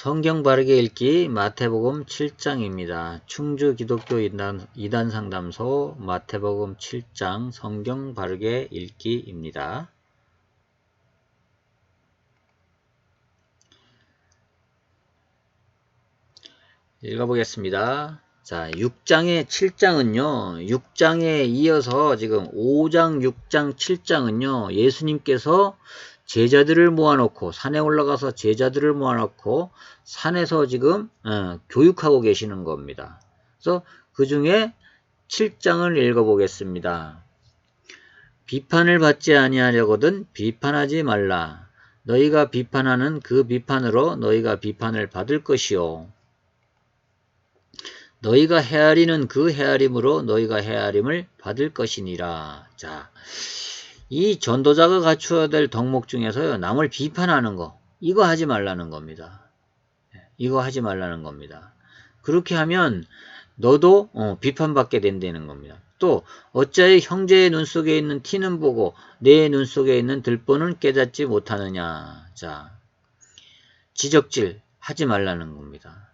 성경 바르게 읽기 마태복음 7장입니다. 충주 기독교 2단 상담소 마태복음 7장 성경 바르게 읽기입니다. 읽어보겠습니다. 자, 6장의 7장은요, 6장에 이어서 지금 5장, 6장, 7장은요, 예수님께서 제자들을 모아놓고, 산에 올라가서 제자들을 모아놓고, 산에서 지금, 교육하고 계시는 겁니다. 그래서 그 중에 7장을 읽어보겠습니다. 비판을 받지 아니하려거든 비판하지 말라. 너희가 비판하는 그 비판으로 너희가 비판을 받을 것이요. 너희가 헤아리는 그 헤아림으로 너희가 헤아림을 받을 것이니라. 자, 이 전도자가 갖추어야 될 덕목 중에서요, 남을 비판하는 거, 이거 하지 말라는 겁니다. 이거 하지 말라는 겁니다. 그렇게 하면 너도 비판받게 된다는 겁니다. 또 어찌하여 형제의 눈 속에 있는 티는 보고 내 눈 속에 있는 들보는 깨닫지 못하느냐. 자, 지적질 하지 말라는 겁니다.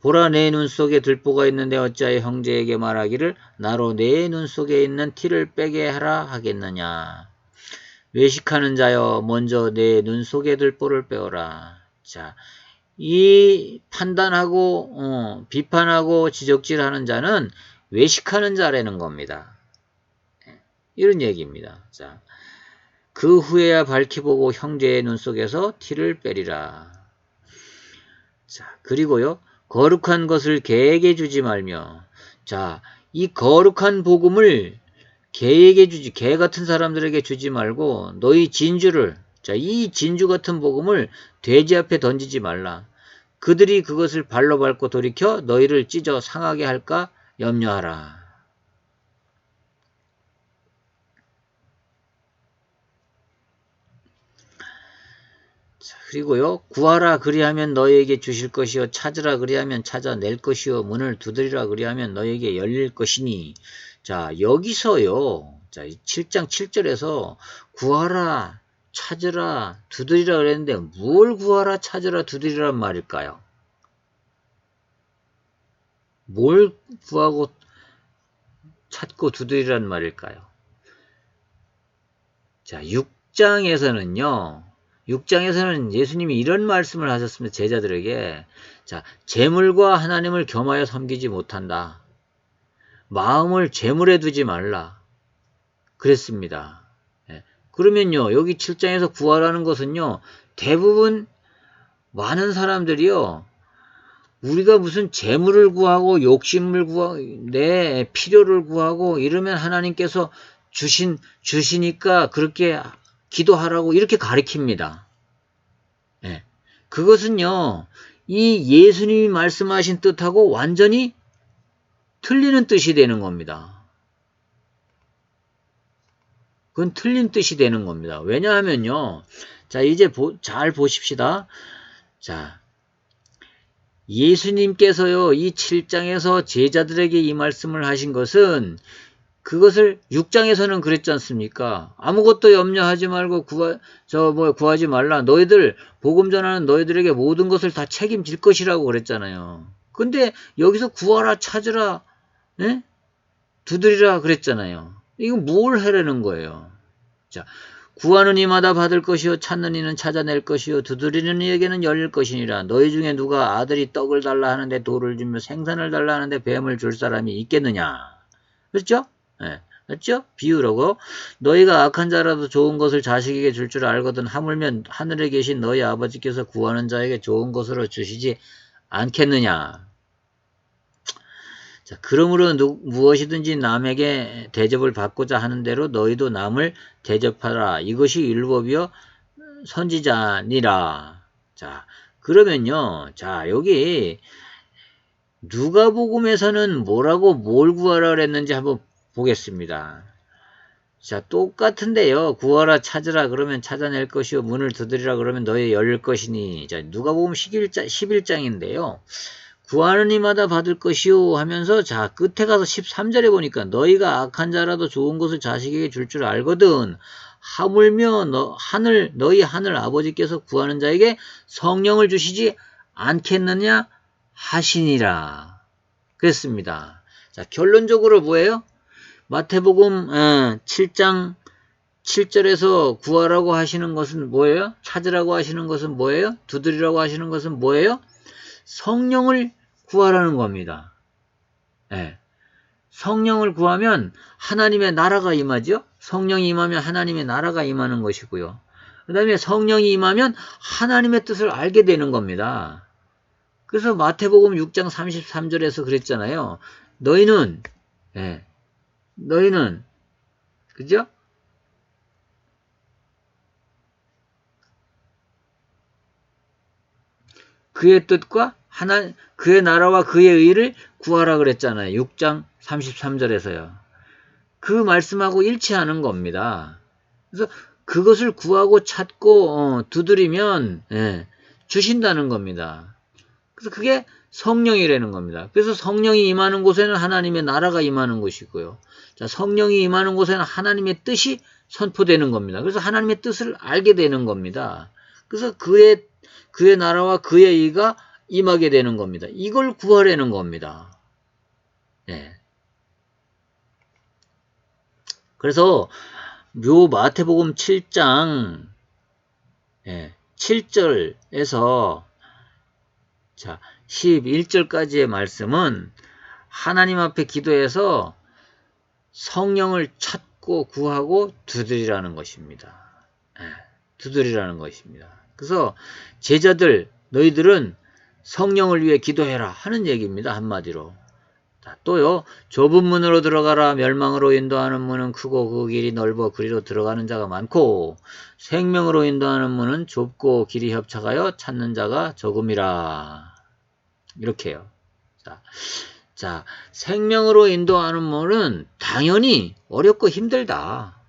보라, 내 눈 속에 들보가 있는데 어찌하여 형제에게 말하기를 나로 내 눈 속에 있는 티를 빼게 하라 하겠느냐. 외식하는 자여, 먼저 내 눈 속에 들보를 빼어라. 자, 이 판단하고 비판하고 지적질하는 자는 외식하는 자라는 겁니다. 이런 얘기입니다. 자, 그 후에야 밝히 보고 형제의 눈 속에서 티를 빼리라. 자, 그리고요, 거룩한 것을 개에게 주지 말며. 자, 이 거룩한 복음을 개에게 주지, 개 같은 사람들에게 주지 말고 너희 진주를, 자, 이 진주 같은 복음을 돼지 앞에 던지지 말라. 그들이 그것을 발로 밟고 돌이켜 너희를 찢어 상하게 할까 염려하라. 그리고요, 구하라 그리하면 너희에게 주실 것이요, 찾으라 그리하면 찾아낼 것이요, 문을 두드리라 그리하면 너희에게 열릴 것이니. 자, 여기서요, 자, 7장 7절에서 구하라, 찾으라, 두드리라 그랬는데 뭘 구하라, 찾으라, 두드리란 말일까요? 뭘 구하고 찾고 두드리란 말일까요? 자, 6장에서는 예수님이 이런 말씀을 하셨습니다. 제자들에게. 자, 재물과 하나님을 겸하여 섬기지 못한다. 마음을 재물에 두지 말라. 그랬습니다. 그러면요, 여기 7장에서 구하라는 것은요, 대부분 많은 사람들이요, 우리가 무슨 재물을 구하고 욕심을 구하고 내 필요를 구하고 이러면 하나님께서 주시니까 그렇게 기도하라고 이렇게 가르칩니다. 예. 그것은요, 이 예수님이 말씀하신 뜻하고 완전히 틀리는 뜻이 되는 겁니다. 그건 틀린 뜻이 되는 겁니다. 왜냐하면요, 자, 이제 잘 보십시다. 자, 예수님께서요, 이 7장에서 제자들에게 이 말씀을 하신 것은 그것을 6장에서는 그랬지 않습니까? 아무것도 염려하지 말고 구하지 말라. 너희들 복음 전하는 너희들에게 모든 것을 다 책임질 것이라고 그랬잖아요. 근데 여기서 구하라, 찾으라, 두드리라 그랬잖아요. 이거 뭘 하려는 거예요? 자, 구하는 이마다 받을 것이요, 찾는 이는 찾아낼 것이요, 두드리는 이에게는 열릴 것이니라. 너희 중에 누가 아들이 떡을 달라 하는데 돌을 주며 생선을 달라 하는데 뱀을 줄 사람이 있겠느냐? 그렇죠? 그렇죠? 비유라고. 너희가 악한 자라도 좋은 것을 자식에게 줄 줄 알거든 하물며 하늘에 계신 너희 아버지께서 구하는 자에게 좋은 것으로 주시지 않겠느냐. 자, 그러므로 무엇이든지 남에게 대접을 받고자 하는 대로 너희도 남을 대접하라. 이것이 율법이요 선지자니라. 자, 그러면요, 자, 여기 누가복음에서는 뭐라고 뭘 구하라 그랬는지 한번 보겠습니다. 자, 똑같은데요. 구하라, 찾으라 그러면 찾아낼 것이요, 문을 두드리라 그러면 너희 열릴 것이니. 자, 누가복음 11장인데요. 구하는 이마다 받을 것이요 하면서, 자, 끝에 가서 13절에 보니까 너희가 악한 자라도 좋은 것을 자식에게 줄 줄 알거든 하물며 너희 하늘 아버지께서 구하는 자에게 성령을 주시지 않겠느냐 하시니라. 그랬습니다. 자, 결론적으로 뭐예요? 마태복음 7장 7절에서 구하라고 하시는 것은 뭐예요? 찾으라고 하시는 것은 뭐예요? 두드리라고 하시는 것은 뭐예요? 성령을 구하라는 겁니다. 예. 성령을 구하면 하나님의 나라가 임하죠. 성령이 임하면 하나님의 나라가 임하는 것이고요. 그 다음에 성령이 임하면 하나님의 뜻을 알게 되는 겁니다. 그래서 마태복음 6장 33절에서 그랬잖아요. 너희는 그죠? 그의 뜻과 그의 나라와 그의 의를 구하라 그랬잖아요. 6장 33절에서요. 그 말씀하고 일치하는 겁니다. 그래서 그것을 구하고 찾고 두드리면 주신다는 겁니다. 그래서 그게 성령이라는 겁니다. 그래서 성령이 임하는 곳에는 하나님의 나라가 임하는 것이고요. 자, 성령이 임하는 곳에는 하나님의 뜻이 선포되는 겁니다. 그래서 하나님의 뜻을 알게 되는 겁니다. 그래서 그의 나라와 그의 의가 임하게 되는 겁니다. 이걸 구하려는 겁니다. 예. 그래서 요 마태복음 7장 7절에서 자 11절까지의 말씀은 하나님 앞에 기도해서 성령을 찾고 구하고 두드리라는 것입니다. 두드리라는 것입니다. 그래서 제자들 너희들은 성령을 위해 기도해라 하는 얘기입니다. 한마디로. 또요. 좁은 문으로 들어가라. 멸망으로 인도하는 문은 크고 그 길이 넓어 그리로 들어가는 자가 많고 생명으로 인도하는 문은 좁고 길이 협착하여 찾는 자가 적음이라. 이렇게요. 자, 생명으로 인도하는 문은 당연히 어렵고 힘들다.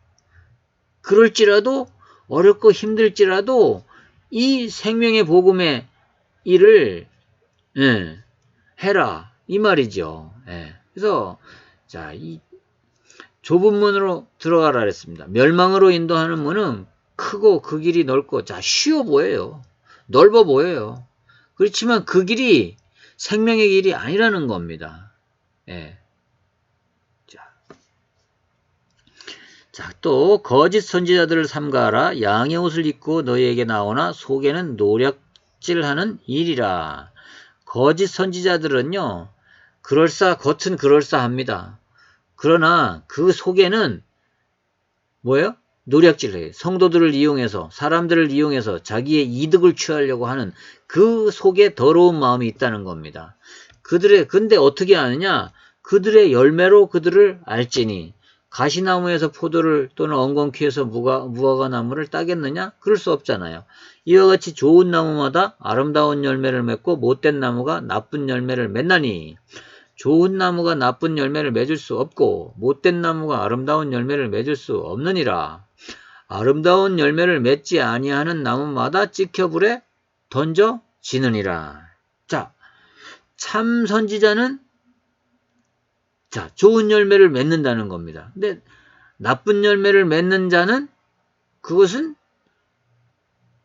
그럴지라도 어렵고 힘들지라도 이 생명의 복음의 일을 해라. 이 말이죠. 그래서 자, 이 좁은 문으로 들어가라 그랬습니다. 멸망으로 인도하는 문은 크고 그 길이 넓고 자, 쉬워 보여요. 넓어 보여요. 그렇지만 그 길이 생명의 길이 아니라는 겁니다. 자, 또 거짓 선지자들을 삼가하라. 양의 옷을 입고 너희에게 나오나 속에는 노략질하는 일이라. 거짓 선지자들은요. 겉은 그럴싸합니다. 그러나 그 속에는 뭐예요? 노략질해요. 성도들을 이용해서 사람들을 이용해서 자기의 이득을 취하려고 하는 그 속에 더러운 마음이 있다는 겁니다. 근데 어떻게 아느냐? 그들의 열매로 그들을 알지니 가시나무에서 포도를 또는 엉겅퀴에서 무화과 나무를 따겠느냐? 그럴 수 없잖아요. 이와 같이 좋은 나무마다 아름다운 열매를 맺고 못된 나무가 나쁜 열매를 맺나니 좋은 나무가 나쁜 열매를 맺을 수 없고 못된 나무가 아름다운 열매를 맺을 수 없느니라. 아름다운 열매를 맺지 아니하는 나무마다 찍혀 불에 던져지느니라. 자, 참 선지자는 좋은 열매를 맺는다는 겁니다. 근데 나쁜 열매를 맺는 자는 그것은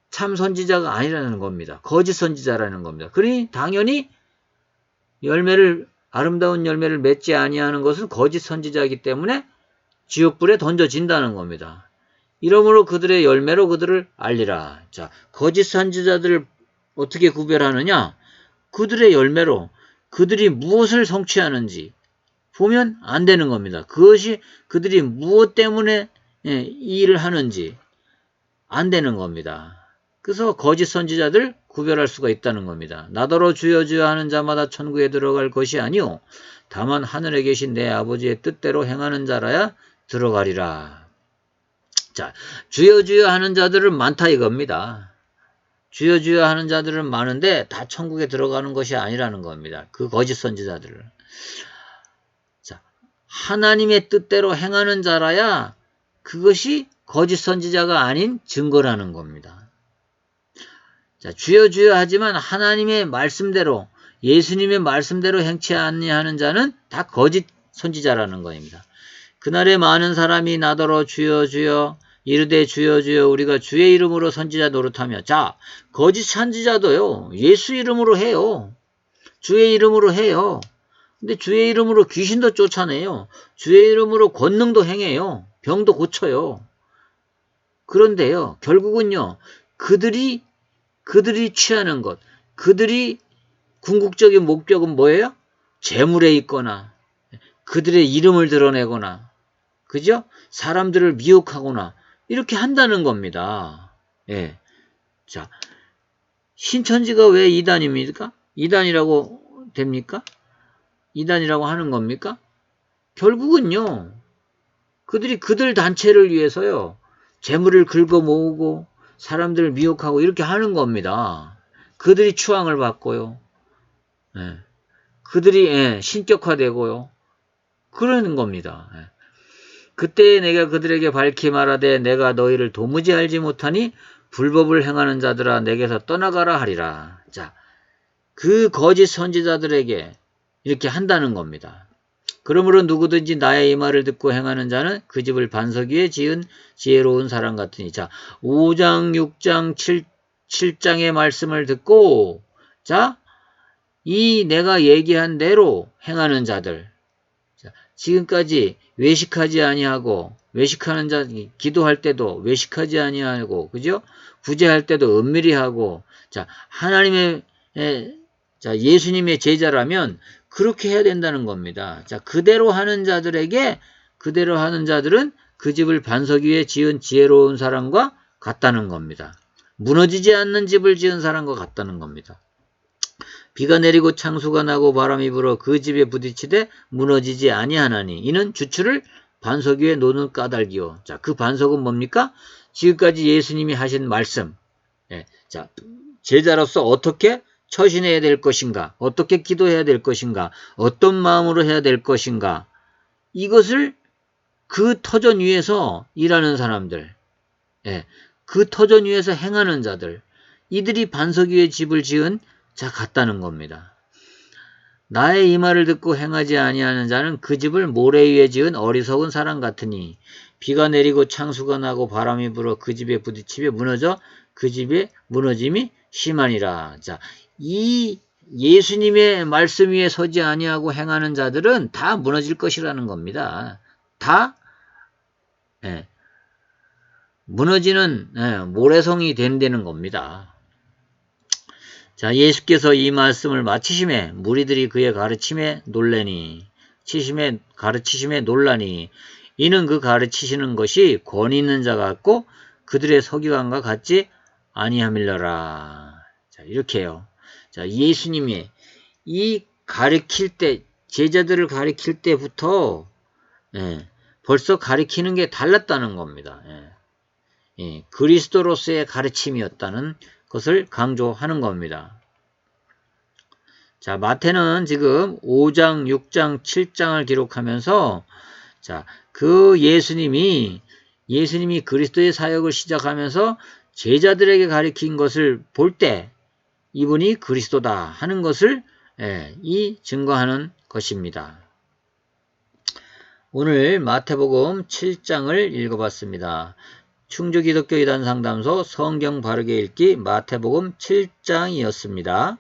참 선지자가 아니라는 겁니다. 거짓 선지자라는 겁니다. 그러니 당연히 아름다운 열매를 맺지 아니하는 것은 거짓 선지자이기 때문에 지옥불에 던져진다는 겁니다. 이러므로 그들의 열매로 그들을 알리라. 자, 거짓 선지자들을 어떻게 구별하느냐? 그들의 열매로 그들이 무엇을 성취하는지 보면 안 되는 겁니다. 그것이 그들이 무엇 때문에 이 일을 하는지 안 되는 겁니다. 그래서 거짓 선지자들 구별할 수가 있다는 겁니다. 나더러 주여 주여 하는 자마다 천국에 들어갈 것이 아니오 다만 하늘에 계신 내 아버지의 뜻대로 행하는 자라야 들어가리라. 자, 주여 주여 하는 자들은 많다 이겁니다. 주여 주여 하는 자들은 많은데 다 천국에 들어가는 것이 아니라는 겁니다. 그 거짓 선지자들을. 자, 하나님의 뜻대로 행하는 자라야 그것이 거짓 선지자가 아닌 증거라는 겁니다. 자, 주여 주여 하지만 하나님의 말씀대로 예수님의 말씀대로 행치 아니하는 자는 다 거짓 선지자라는 겁니다. 그날에 많은 사람이 나더러 주여 주여 이르되 주여 주여 우리가 주의 이름으로 선지자 노릇하며. 자, 거짓 선지자도요, 예수 이름으로 해요. 주의 이름으로 해요. 근데 주의 이름으로 귀신도 쫓아내요. 주의 이름으로 권능도 행해요. 병도 고쳐요. 그런데요, 결국은요, 그들이 취하는 것, 그들이 궁극적인 목적은 뭐예요? 재물에 있거나, 그들의 이름을 드러내거나, 그죠? 사람들을 미혹하거나, 이렇게 한다는 겁니다. 예. 자, 신천지가 왜 이단입니까? 이단이라고 됩니까? 이단이라고 하는 겁니까? 결국은요, 그들이 그들 단체를 위해서요, 재물을 긁어 모으고, 사람들을 미혹하고, 이렇게 하는 겁니다. 그들이 추앙을 받고요. 예. 그들이, 예, 신격화되고요. 그러는 겁니다. 예. 그때 내가 그들에게 밝히 말하되 내가 너희를 도무지 알지 못하니 불법을 행하는 자들아 내게서 떠나가라 하리라. 자, 그 거짓 선지자들에게 이렇게 한다는 겁니다. 그러므로 누구든지 나의 이 말을 듣고 행하는 자는 그 집을 반석 위에 지은 지혜로운 사람 같으니. 자, 5장, 6장, 7장의 말씀을 듣고, 자, 이 내가 얘기한 대로 행하는 자들. 자, 지금까지 외식하지 아니하고, 외식하는 자, 기도할 때도 외식하지 아니하고, 그죠? 구제할 때도 은밀히 하고, 자, 자, 예수님의 제자라면 그렇게 해야 된다는 겁니다. 자, 그대로 하는 자들은 그 집을 반석 위에 지은 지혜로운 사람과 같다는 겁니다. 무너지지 않는 집을 지은 사람과 같다는 겁니다. 비가 내리고 창수가 나고 바람이 불어 그 집에 부딪히되 무너지지 아니하나니 이는 주추를 반석 위에 놓는 까닭이요. 자, 그 반석은 뭡니까? 지금까지 예수님이 하신 말씀. 예, 자, 제자로서 어떻게 처신해야 될 것인가? 어떻게 기도해야 될 것인가? 어떤 마음으로 해야 될 것인가? 이것을 그 터전 위에서 일하는 사람들, 예, 그 터전 위에서 행하는 자들, 이들이 반석 위에 집을 지은 자 같다는 겁니다. 나의 이 말을 듣고 행하지 아니하는 자는 그 집을 모래 위에 지은 어리석은 사람 같으니 비가 내리고 창수가 나고 바람이 불어 그 집에 부딪히며 무너져 그 집의 무너짐이 심하니라. 자, 이 예수님의 말씀 위에 서지 아니하고 행하는 자들은 다 무너질 것이라는 겁니다. 다 예, 무너지는 모래성이 된다는 겁니다. 자, 예수께서 이 말씀을 마치심에 무리들이 그의 가르침에 놀라니 이는 그 가르치시는 것이 권위 있는 자 같고 그들의 서기관과 같지 아니함일러라. 자, 이렇게요. 자, 예수님이 이 가르칠 때, 제자들을 가르칠 때부터 벌써 가르치는 게 달랐다는 겁니다. 그리스도로서의 가르침이었다는 것을 강조하는 겁니다. 자, 마태는 지금 5장, 6장, 7장을 기록하면서 자, 그 예수님이 그리스도의 사역을 시작하면서 제자들에게 가르친 것을 볼 때 이분이 그리스도다 하는 것을 증거하는 것입니다. 오늘 마태복음 7장을 읽어봤습니다. 충주기독교 이단상담소 성경 바르게 읽기 마태복음 7장이었습니다.